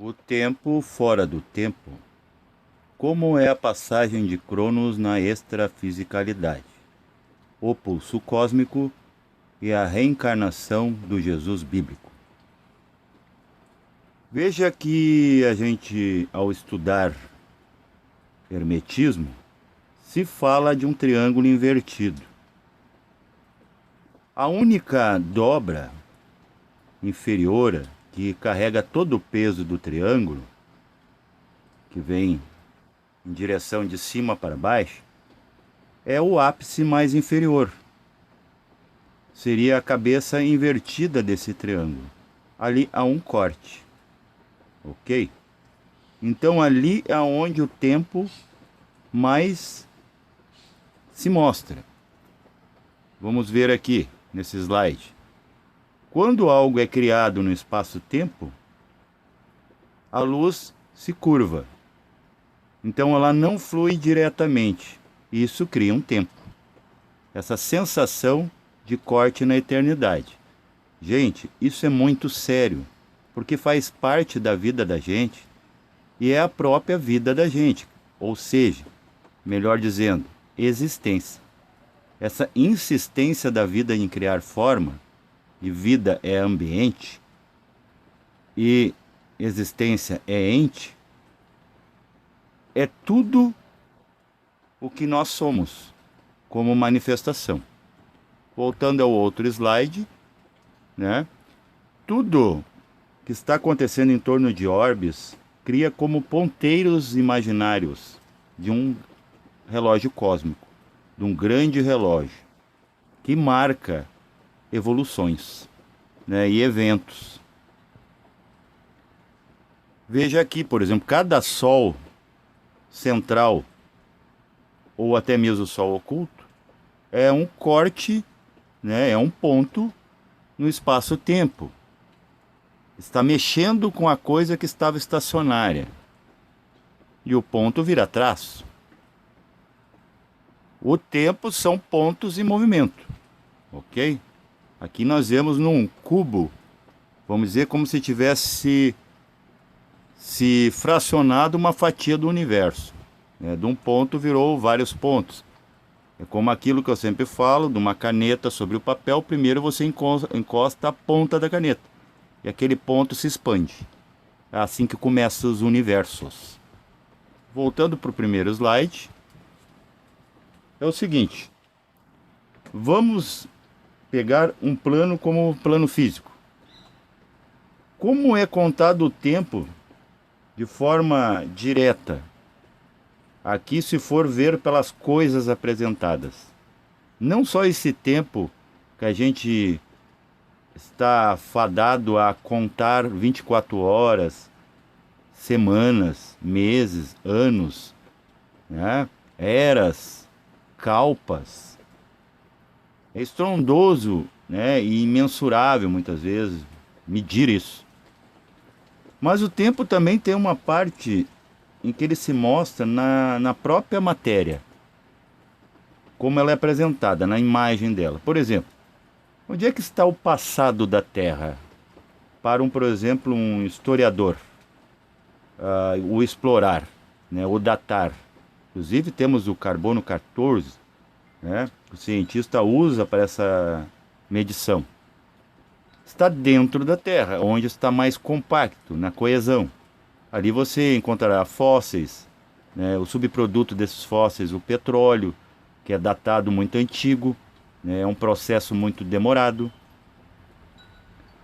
O tempo fora do tempo. Como é a passagem de Cronos na extrafisicalidade, o pulso cósmico e a reencarnação do Jesus bíblico. Veja que a gente, ao estudar hermetismo, se fala de um triângulo invertido. A única dobra inferior que carrega todo o peso do triângulo, que vem em direção de cima para baixo, é o ápice mais inferior. Seria a cabeça invertida desse triângulo. Ali há um corte. Ok? Então ali é onde o tempo mais se mostra. Vamos ver aqui nesse slide. Quando algo é criado no espaço-tempo, a luz se curva. Então ela não flui diretamente. Isso cria um tempo. Essa sensação de corte na eternidade. Gente, isso é muito sério, porque faz parte da vida da gente e é a própria vida da gente. Ou seja, melhor dizendo, existência. Essa insistência da vida em criar forma, e vida é ambiente, e existência é ente, é tudo o que nós somos, como manifestação. Voltando ao outro slide, né? Tudo que está acontecendo em torno de orbes cria como ponteiros imaginários de um relógio cósmico, de um grande relógio, que marca evoluções, né, e eventos. Veja aqui, por exemplo, cada sol central, ou até mesmo o sol oculto, é um corte, né, é um ponto no espaço-tempo. Está mexendo com a coisa que estava estacionária. E o ponto vira traço. O tempo são pontos em movimento. Ok? Aqui nós vemos num cubo, vamos dizer como se tivesse se fracionado uma fatia do universo. Né? De um ponto virou vários pontos. É como aquilo que eu sempre falo, de uma caneta sobre o papel, primeiro você encosta a ponta da caneta. E aquele ponto se expande. É assim que começam os universos. Voltando para o primeiro slide, é o seguinte. Vamos pegar um plano como plano físico. Como é contado o tempo de forma direta? Aqui, se for ver pelas coisas apresentadas. Não só esse tempo que a gente está fadado a contar 24 horas, semanas, meses, anos, né? Eras, kalpas. É estrondoso, né? E imensurável, muitas vezes, medir isso. Mas o tempo também tem uma parte em que ele se mostra na própria matéria, como ela é apresentada, na imagem dela. Por exemplo, onde é que está o passado da Terra? Para, por exemplo, um historiador, o explorar, né? O datar. Inclusive temos o carbono 14, né? O cientista usa para essa medição. Está dentro da Terra, onde está mais compacto, na coesão. Ali você encontrará fósseis, né? O subproduto desses fósseis, o petróleo, que é datado muito antigo, né? É um processo muito demorado.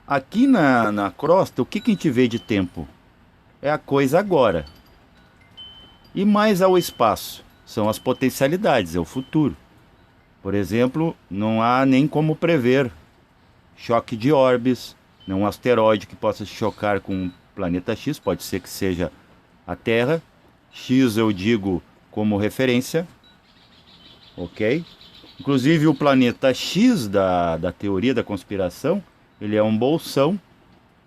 Aqui na crosta, o que a gente vê de tempo? É a coisa agora. E mais ao espaço, são as potencialidades, é o futuro. Por exemplo, não há nem como prever choque de orbes, não um asteroide que possa chocar com o planeta X, pode ser que seja a Terra. X eu digo como referência, ok? Inclusive o planeta X da teoria da conspiração, ele é um bolsão,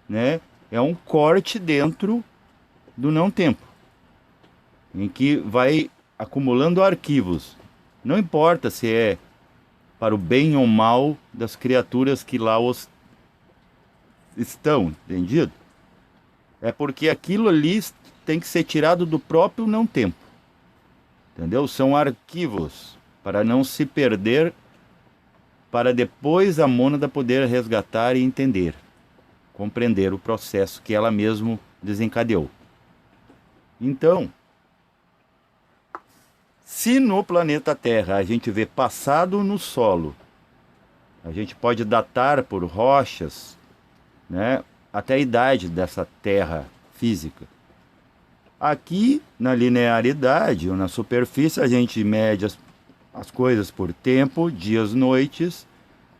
né? É um corte dentro do não-tempo, em que vai acumulando arquivos. Não importa se é para o bem ou mal das criaturas que lá estão, entendido? É porque aquilo ali tem que ser tirado do próprio não-tempo. Entendeu? São arquivos para não se perder, para depois a mônada poder resgatar e entender, compreender o processo que ela mesmo desencadeou. Então, se no planeta Terra a gente vê passado no solo, a gente pode datar por rochas, né, até a idade dessa Terra física. Aqui, na linearidade ou na superfície, a gente mede as coisas por tempo, dias, noites,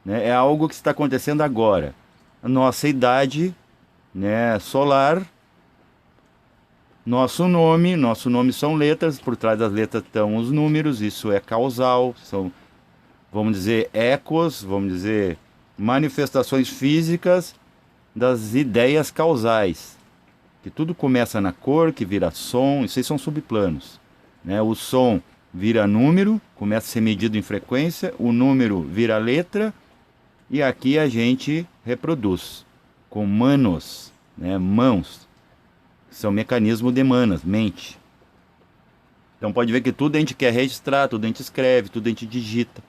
né? É algo que está acontecendo agora. A nossa idade, né, solar, nosso nome são letras, por trás das letras estão os números, isso é causal, são, vamos dizer, ecos, vamos dizer, manifestações físicas das ideias causais. Que tudo começa na cor, que vira som, isso aí são subplanos, né? O som vira número, começa a ser medido em frequência, o número vira letra, e aqui a gente reproduz com manos, né? Mãos, são mecanismos de manas, mente. Então pode ver que tudo a gente quer registrar, tudo a gente escreve, tudo a gente digita.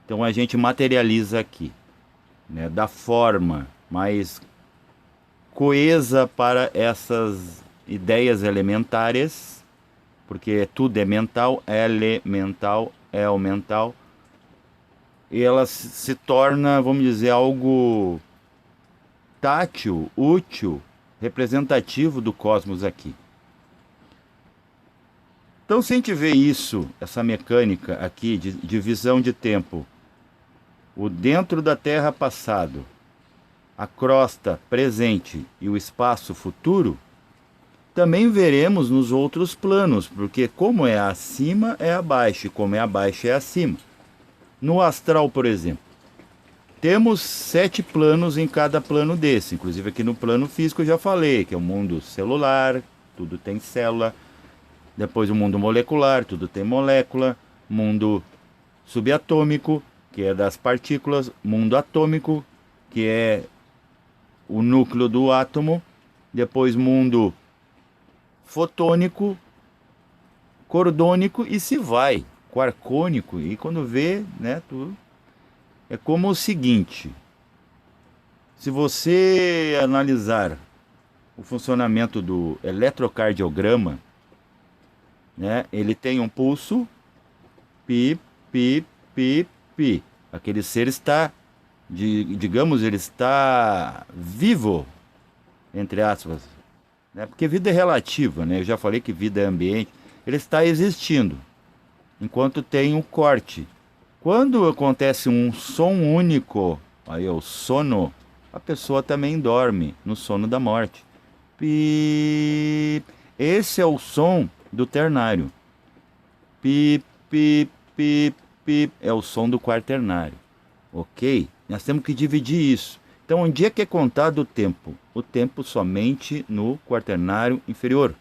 Então a gente materializa aqui, né? Da forma mais coesa para essas ideias elementares, porque tudo é mental, elemental, é o mental, e ela se torna, vamos dizer, algo tátil, útil, representativo do cosmos aqui. Então, se a gente vê isso, essa mecânica aqui de visão de tempo, o dentro da Terra passado, a crosta presente e o espaço futuro, também veremos nos outros planos, porque como é acima é abaixo, e como é abaixo é acima. No astral, por exemplo, temos 7 planos em cada plano desse, inclusive aqui no plano físico eu já falei, que é o mundo celular, tudo tem célula, depois o mundo molecular, tudo tem molécula, mundo subatômico, que é das partículas, mundo atômico, que é o núcleo do átomo, depois mundo fotônico, cordônico e se vai, quarcônico, e quando vê, né, tudo. É como o seguinte, se você analisar o funcionamento do eletrocardiograma, né, ele tem um pulso, pi, pi, pi, pi. Aquele ser está, digamos, ele está vivo, entre aspas, né? Porque vida é relativa, né? Eu já falei que vida é ambiente. Ele está existindo, enquanto tem um corte. Quando acontece um som único, aí é o sono, a pessoa também dorme no sono da morte. Pi. Esse é o som do ternário. Pi, pi, pi, pi. É o som do quaternário. Ok? Nós temos que dividir isso. Então, onde é que é contado o tempo? O tempo somente no quaternário inferior,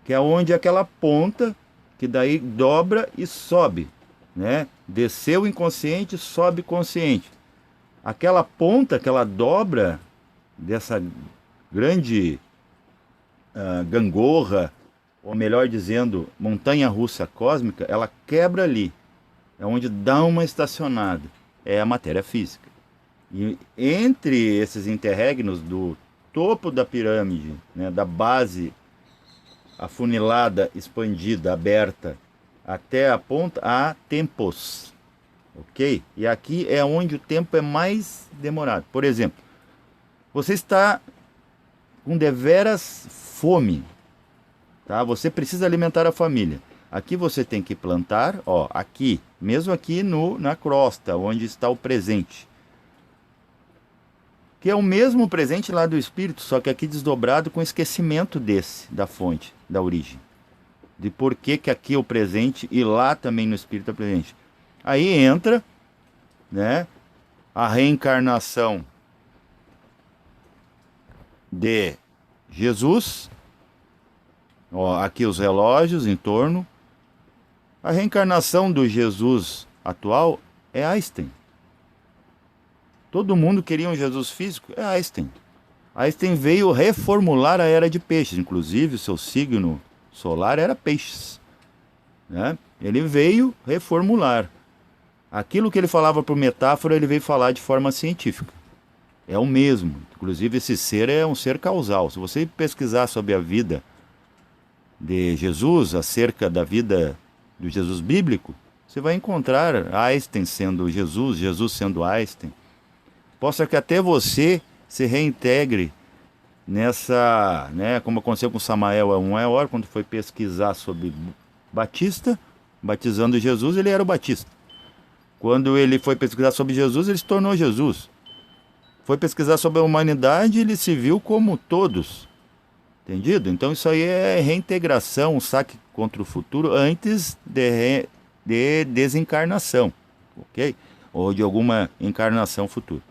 que é onde aquela ponta, que daí dobra e sobe, né? Desceu inconsciente, sobe consciente. Aquela ponta, aquela dobra dessa grande gangorra, ou melhor dizendo, montanha-russa cósmica, ela quebra ali. É onde dá uma estacionada. É a matéria física. E entre esses interregnos do topo da pirâmide, né, da base afunilada, expandida, aberta, até a ponta, há tempos. Ok? E aqui é onde o tempo é mais demorado. Por exemplo, você está com deveras fome, tá? Você precisa alimentar a família. Aqui você tem que plantar, ó, aqui, mesmo aqui na crosta, onde está o presente. Que é o mesmo presente lá do espírito, só que aqui desdobrado com esquecimento da fonte, da origem. De por que aqui é o presente e lá também no espírito é presente. Aí entra, né, a reencarnação de Jesus. Ó, aqui os relógios em torno. A reencarnação do Jesus atual é Einstein. Todo mundo queria um Jesus físico, é Einstein. Einstein veio reformular a era de peixes, inclusive o seu signo solar era peixes, né? Ele veio reformular. Aquilo que ele falava por metáfora, ele veio falar de forma científica. É o mesmo. Inclusive, esse ser é um ser causal. Se você pesquisar sobre a vida de Jesus, acerca da vida do Jesus bíblico, você vai encontrar Einstein sendo Jesus, Jesus sendo Einstein. Possa que até você se reintegre nessa, né, como aconteceu com Samael a Maior, quando foi pesquisar sobre Batista, batizando Jesus, ele era o Batista. Quando ele foi pesquisar sobre Jesus, ele se tornou Jesus. Foi pesquisar sobre a humanidade, ele se viu como todos. Entendido? Então isso aí é reintegração, um saque contra o futuro antes de desencarnação, ok? Ou de alguma encarnação futura.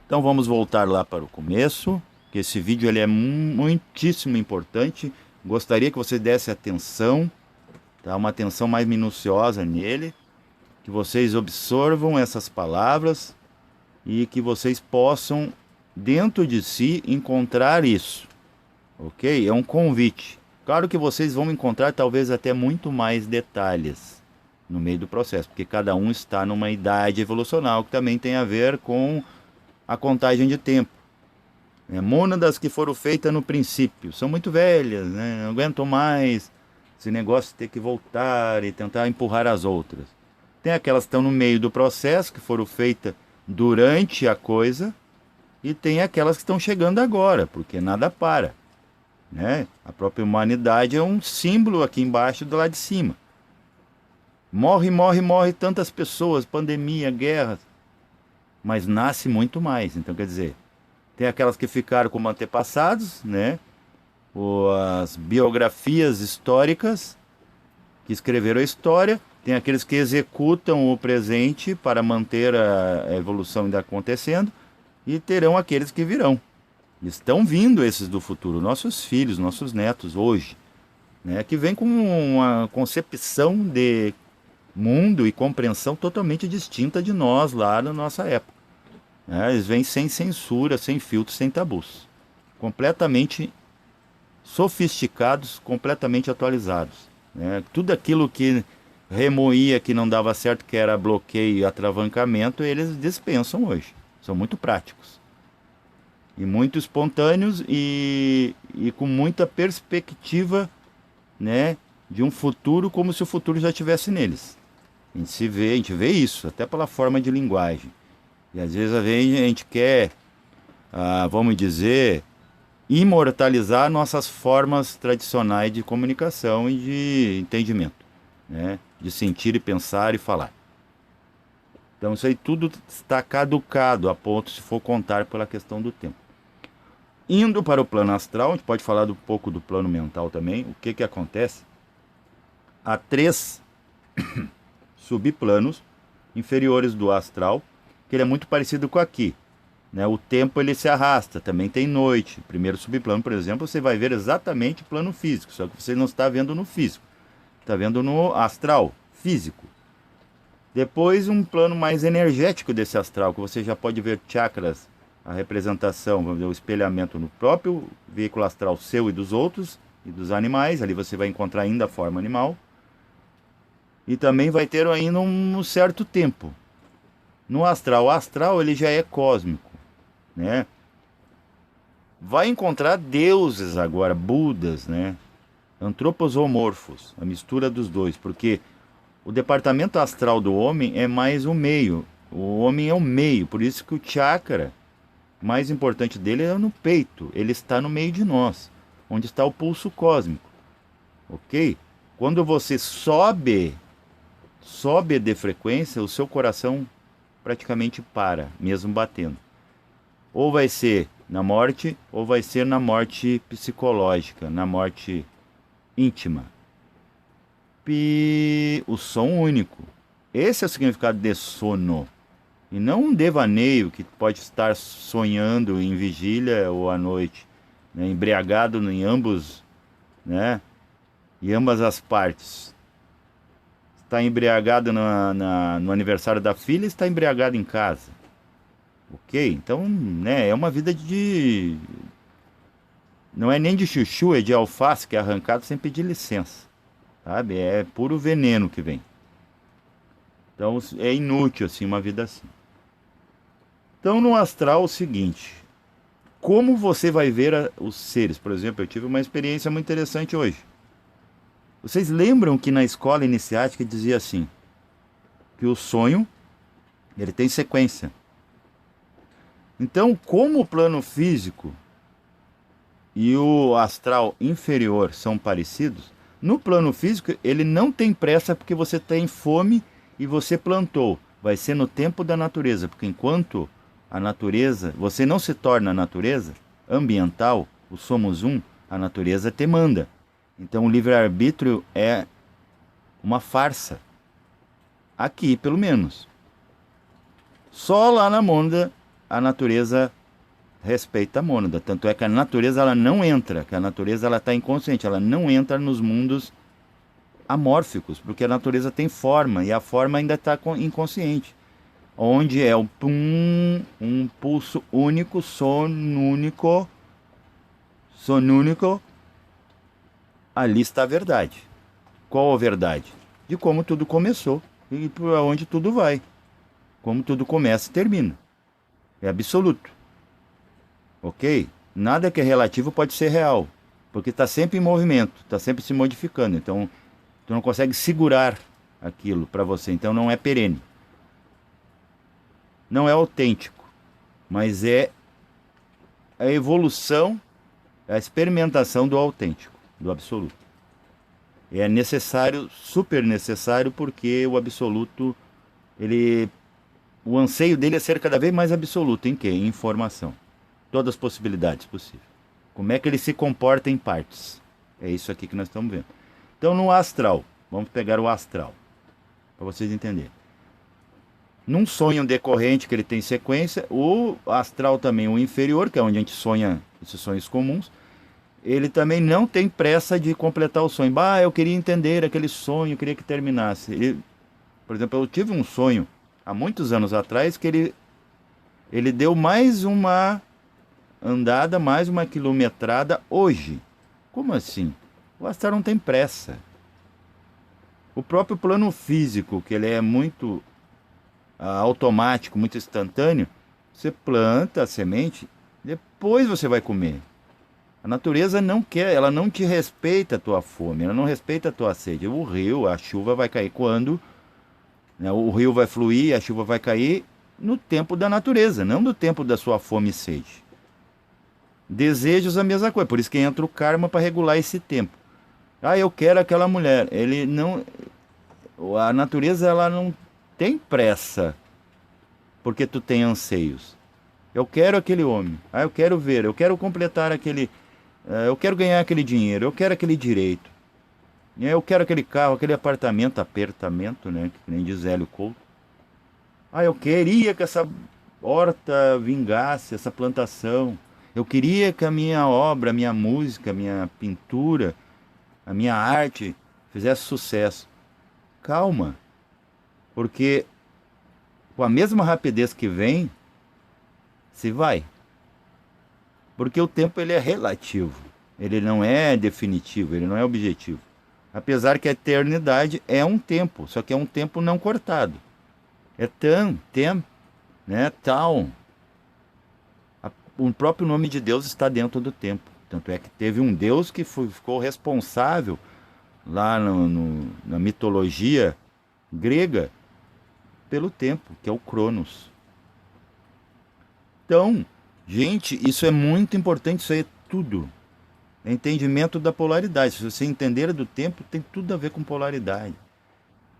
Então vamos voltar lá para o começo, que esse vídeo ele é muitíssimo importante. Gostaria que você desse atenção, tá? Uma atenção mais minuciosa nele, que vocês absorvam essas palavras e que vocês possam, dentro de si, encontrar isso, ok? É um convite. Claro que vocês vão encontrar talvez até muito mais detalhes no meio do processo, porque cada um está numa idade evolucional que também tem a ver com a contagem de tempo. Mônadas que foram feitas no princípio são muito velhas, né? Não aguentam mais esse negócio de ter que voltar e tentar empurrar as outras. Tem aquelas que estão no meio do processo, que foram feitas durante a coisa, e tem aquelas que estão chegando agora, porque nada para, né? A própria humanidade é um símbolo aqui embaixo do lado de cima. Morre tantas pessoas, pandemia, guerras, mas nasce muito mais. Então, quer dizer, tem aquelas que ficaram como antepassados, né? Ou as biografias históricas que escreveram a história. Tem aqueles que executam o presente para manter a evolução ainda acontecendo. E terão aqueles que virão. Estão vindo esses do futuro, nossos filhos, nossos netos hoje, né? Que vêm com uma concepção de mundo e compreensão totalmente distinta de nós lá na nossa época. Eles vêm sem censura, sem filtros, sem tabus. Completamente sofisticados, completamente atualizados, né? Tudo aquilo que remoía, que não dava certo, que era bloqueio e atravancamento, eles dispensam hoje. São muito práticos. E muito espontâneos e com muita perspectiva, né, de um futuro como se o futuro já estivesse neles. A gente vê isso, até pela forma de linguagem. E às vezes a gente quer, vamos dizer, imortalizar nossas formas tradicionais de comunicação e de entendimento, né? De sentir e pensar e falar. Então isso aí tudo está caducado a ponto, se for contar pela questão do tempo. Indo para o plano astral, a gente pode falar um pouco do plano mental também. O que acontece? Há 3 subplanos inferiores do astral, que ele é muito parecido com aqui, né? O tempo ele se arrasta, também tem noite. Primeiro subplano, por exemplo, você vai ver exatamente o plano físico, só que você não está vendo no físico, está vendo no astral físico. Depois um plano mais energético desse astral, que você já pode ver chakras, a representação, vamos dizer, o espelhamento no próprio veículo astral seu e dos outros, e dos animais. Ali você vai encontrar ainda a forma animal. E também vai ter ainda um certo tempo. No astral, o astral ele já é cósmico, né? Vai encontrar deuses agora, budas, né? Antroposomorfos, a mistura dos dois, porque o departamento astral do homem é mais o meio. O homem é o meio, por isso que o chakra mais importante dele é no peito. Ele está no meio de nós, onde está o pulso cósmico, ok? Quando você sobe de frequência, o seu coração praticamente para, mesmo batendo. Ou vai ser na morte, ou vai ser na morte psicológica, na morte íntima. O som único. Esse é o significado de sono. E não um devaneio que pode estar sonhando em vigília ou à noite, né? Embriagado em ambos, né? Em ambas as partes. Está embriagado no aniversário da filha, está embriagado em casa. ok? Então, né, é uma vida de... Não é nem de chuchu, é de alface que é arrancado sem pedir licença, sabe? É puro veneno que vem. Então, é inútil, assim, uma vida assim. Então, no astral, é o seguinte... Como você vai ver os seres? Por exemplo, eu tive uma experiência muito interessante hoje. Vocês lembram que na escola iniciática dizia assim, que o sonho, ele tem sequência. Então, como o plano físico e o astral inferior são parecidos, no plano físico ele não tem pressa porque você tem fome e você plantou. Vai ser no tempo da natureza, porque enquanto a natureza, você não se torna a natureza ambiental, o somos um, a natureza te manda. Então o livre-arbítrio é uma farsa. Aqui, pelo menos. Só lá na mônada a natureza respeita a mônada. Tanto é que a natureza ela não entra, que a natureza ela está inconsciente, ela não entra nos mundos amórficos, porque a natureza tem forma e a forma ainda está inconsciente. Onde é o pum, um pulso único, sonúnico, ali está a verdade. Qual a verdade? De como tudo começou e para onde tudo vai. Como tudo começa e termina. É absoluto. Ok? Nada que é relativo pode ser real. Porque está sempre em movimento, está sempre se modificando. Então, tu não consegue segurar aquilo para você. Então, não é perene. Não é autêntico. Mas é a evolução, a experimentação do autêntico, do absoluto. É necessário, super necessário, porque o absoluto, o anseio dele é ser cada vez mais absoluto. Em quê? Em informação. Todas as possibilidades possíveis. Como é que ele se comporta em partes. É isso aqui que nós estamos vendo. Então, no astral, vamos pegar o astral, para vocês entenderem. Num sonho decorrente que ele tem sequência, o astral também, o inferior, que é onde a gente sonha esses sonhos comuns, ele também não tem pressa de completar o sonho. Eu queria entender aquele sonho, eu queria que terminasse. Por exemplo, eu tive um sonho há muitos anos atrás que ele deu mais uma andada, mais uma quilometrada hoje. Como assim? O astral não tem pressa. O próprio plano físico, que ele é muito automático, muito instantâneo, você planta a semente, depois você vai comer. A natureza não quer, ela não te respeita a tua fome, ela não respeita a tua sede. O rio, a chuva vai cair quando, né, o rio vai fluir, a chuva vai cair no tempo da natureza, não no tempo da sua fome e sede. Desejos a mesma coisa, por isso que entra o karma para regular esse tempo. Eu quero aquela mulher. Ele não, a natureza ela não tem pressa, porque tu tem anseios. Eu quero aquele homem. Eu quero ver, eu quero completar aquele, eu quero ganhar aquele dinheiro, eu quero aquele direito. Eu quero aquele carro, aquele apertamento, né, que nem diz Hélio Couto. Eu queria que essa horta vingasse, essa plantação. Eu queria que a minha obra, a minha música, a minha pintura, a minha arte fizesse sucesso. Calma, porque com a mesma rapidez que vem, se vai. Porque o tempo ele é relativo, ele não é definitivo, ele não é objetivo. Apesar que a eternidade é um tempo, só que é um tempo não cortado. É tempo, né? Tal. O próprio nome de Deus está dentro do tempo. Tanto é que teve um Deus que ficou responsável lá na mitologia grega pelo tempo, que é o Cronos. Então, gente, isso é muito importante, isso aí é tudo. É entendimento da polaridade. Se você entender do tempo, tem tudo a ver com polaridade.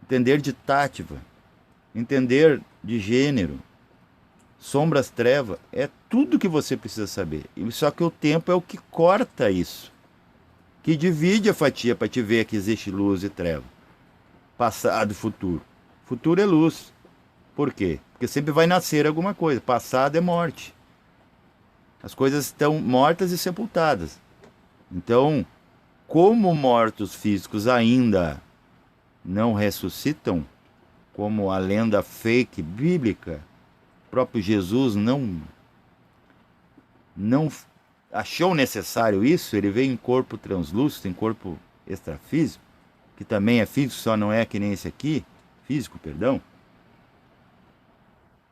Entender de tátiva, entender de gênero, sombras, trevas, é tudo que você precisa saber. Só que o tempo é o que corta isso, que divide a fatia para te ver que existe luz e treva, passado e futuro. Futuro é luz. Por quê? Porque sempre vai nascer alguma coisa. Passado é morte. As coisas estão mortas e sepultadas. Então, como mortos físicos ainda não ressuscitam, como a lenda fake bíblica, próprio Jesus não achou necessário isso, ele veio em corpo translúcido, em corpo extrafísico, que também é físico, só não é que nem esse aqui, físico, perdão.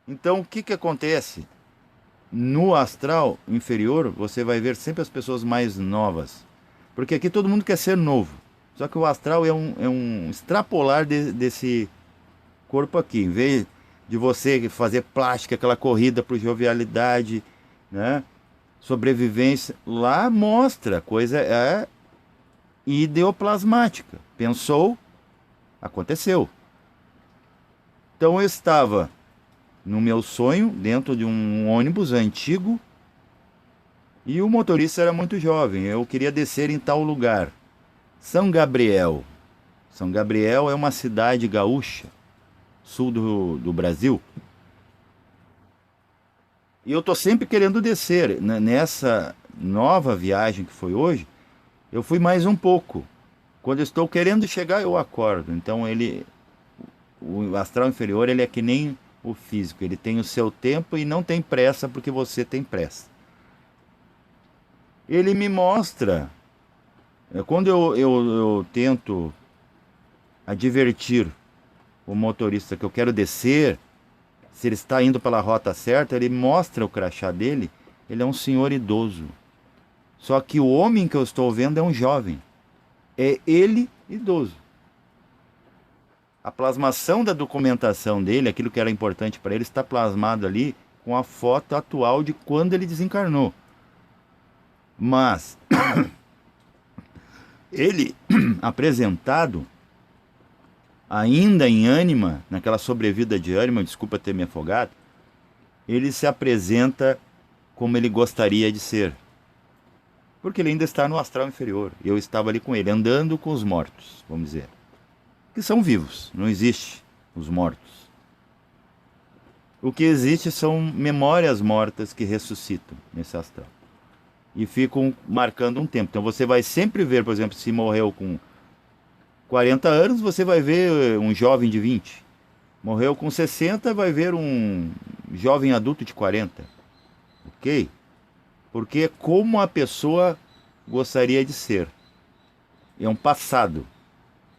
Então, o que que acontece? No astral inferior, você vai ver sempre as pessoas mais novas. Porque aqui todo mundo quer ser novo. Só que o astral é um extrapolar desse corpo aqui. Em vez de você fazer plástica, aquela corrida por jovialidade, né? Sobrevivência, lá mostra, a coisa é ideoplasmática. Pensou, aconteceu. Então eu estava no meu sonho, dentro de um ônibus antigo, e o motorista era muito jovem. Eu queria descer em tal lugar. São Gabriel. São Gabriel é uma cidade gaúcha, sul do Brasil. E eu tô sempre querendo descer. Nessa nova viagem que foi hoje, eu fui mais um pouco. Quando eu estou querendo chegar, eu acordo. Então o astral inferior, ele é que nem o físico. Ele tem o seu tempo e não tem pressa porque você tem pressa. Ele me mostra. Quando eu tento advertir o motorista que eu quero descer, se ele está indo pela rota certa, ele mostra o crachá dele, ele é um senhor idoso. Só que o homem que eu estou vendo é um jovem. É ele idoso. A plasmação da documentação dele, aquilo que era importante para ele, está plasmado ali com a foto atual de quando ele desencarnou. Mas ele apresentado ainda em ânima, naquela sobrevida de ânima, desculpa ter me afogado, ele se apresenta como ele gostaria de ser. Porque ele ainda está no astral inferior. Eu estava ali com ele, andando com os mortos, vamos dizer. Que são vivos, não existe os mortos. O que existe são memórias mortas que ressuscitam nesse astral. E ficam marcando um tempo. Então você vai sempre ver, por exemplo, se morreu com 40 anos, você vai ver um jovem de 20. Morreu com 60, vai ver um jovem adulto de 40. Ok? Porque é como a pessoa gostaria de ser. É um passado.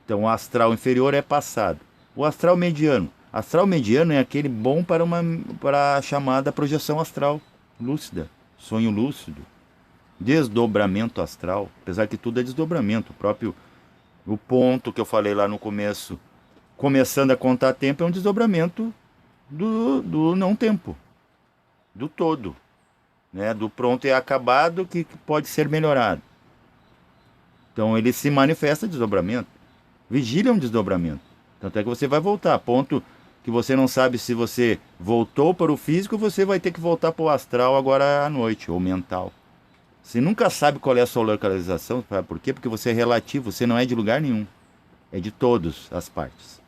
Então o astral inferior é passado. O astral mediano. Astral mediano é aquele bom para a chamada projeção astral lúcida. Sonho lúcido. Desdobramento astral. Apesar que tudo é desdobramento. O ponto que eu falei lá no começo, começando a contar tempo, é um desdobramento do não tempo. Do todo. Né? Do pronto e acabado que pode ser melhorado. Então ele se manifesta desdobramento. Vigília é um desdobramento. Tanto é que você vai voltar. A ponto que você não sabe se você voltou para o físico, você vai ter que voltar para o astral agora à noite, ou mental. Você nunca sabe qual é a sua localização. Sabe por quê? Porque você é relativo, você não é de lugar nenhum. É de todas as partes.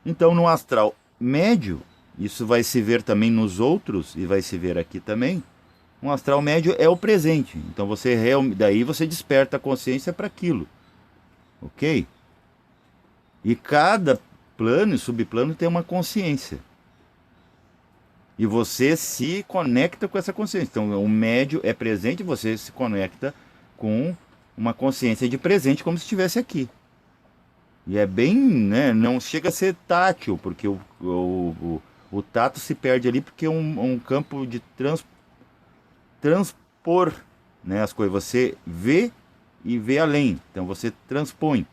Então no astral médio, isso vai se ver também nos outros, e vai se ver aqui também. Um astral médio é o presente. Então daí você desperta a consciência para aquilo. Ok? E cada plano e subplano tem uma consciência. E você se conecta com essa consciência. Então o médio é presente, você se conecta com uma consciência de presente como se estivesse aqui. E é bem, né, não chega a ser tátil, porque o tato se perde ali porque é um campo de transpor, né, as coisas. Você vê e vê além. Então você transpõe.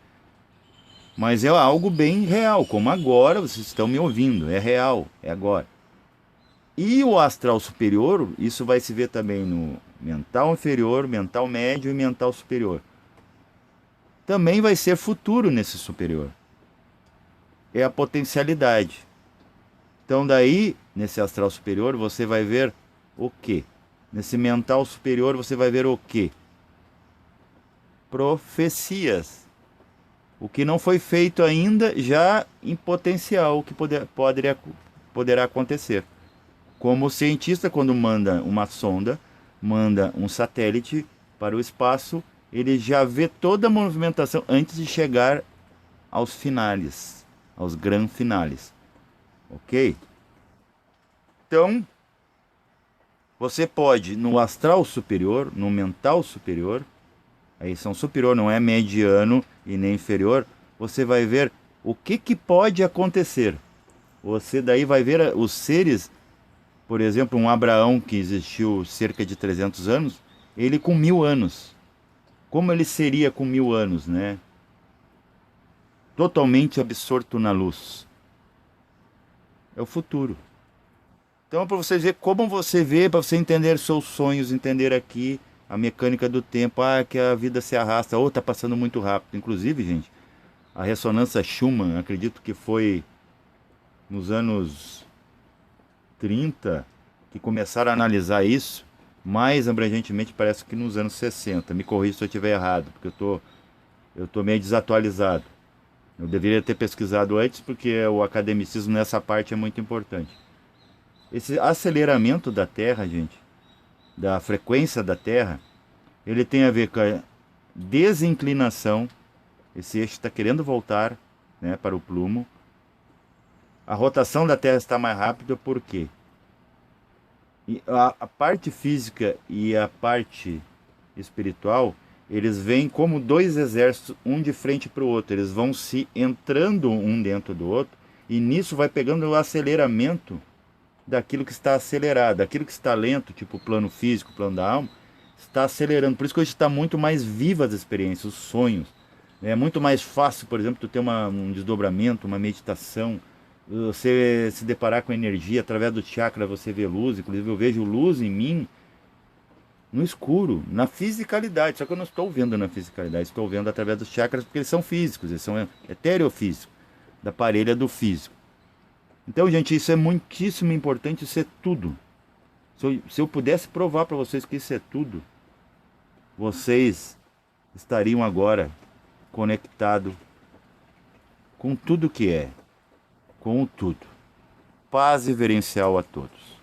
Mas é algo bem real, como agora vocês estão me ouvindo. É real, é agora. E o astral superior, isso vai se ver também no mental inferior, mental médio e mental superior. Também vai ser futuro nesse superior. É a potencialidade. Então daí, nesse astral superior, você vai ver o quê? Nesse mental superior, você vai ver o quê? Profecias. O que não foi feito ainda, já em potencial, o que poderá acontecer. Como o cientista, quando manda uma sonda, manda um satélite para o espaço, ele já vê toda a movimentação antes de chegar aos finales, aos grandes finales. Ok? Então, você pode, no astral superior, no mental superior, aí são superior, não é mediano e nem inferior, você vai ver o que pode acontecer. Você daí vai ver os seres, por exemplo, um Abraão que existiu cerca de 300 anos, ele com 1000 anos. Como ele seria com 1000 anos, né? Totalmente absorto na luz. É o futuro. Então, para você ver como você vê, para você entender seus sonhos, entender aqui a mecânica do tempo, que a vida se arrasta, ou está passando muito rápido. Inclusive, gente, a ressonância Schumann, acredito que foi nos anos 30 que começaram a analisar isso, mais abrangentemente parece que nos anos 60. Me corrija se eu estiver errado, porque eu tô meio desatualizado. Eu deveria ter pesquisado antes, porque o academicismo nessa parte é muito importante. Esse aceleramento da Terra, gente, da frequência da Terra, ele tem a ver com a desinclinação. Esse eixo está querendo voltar, né, para o plumo. A rotação da Terra está mais rápida, por quê? E a parte física e a parte espiritual, eles vêm como dois exércitos, um de frente para o outro. Eles vão se entrando um dentro do outro, e nisso vai pegando o aceleramento daquilo que está acelerado. Daquilo que está lento, tipo o plano físico, o plano da alma, está acelerando. Por isso que hoje está muito mais viva as experiências, os sonhos. É muito mais fácil, por exemplo, tu ter um desdobramento, uma meditação, você se deparar com energia, através do chakra você vê luz. Inclusive eu vejo luz em mim no escuro, na fisicalidade. Só que eu não estou vendo na fisicalidade, estou vendo através dos chakras, porque eles são físicos, eles são etereofísicos, da parelha do físico. Então, gente, isso é muitíssimo importante, isso é tudo. Se eu pudesse provar para vocês que isso é tudo, vocês estariam agora conectados com tudo que é, com o tudo. Paz reverencial a todos.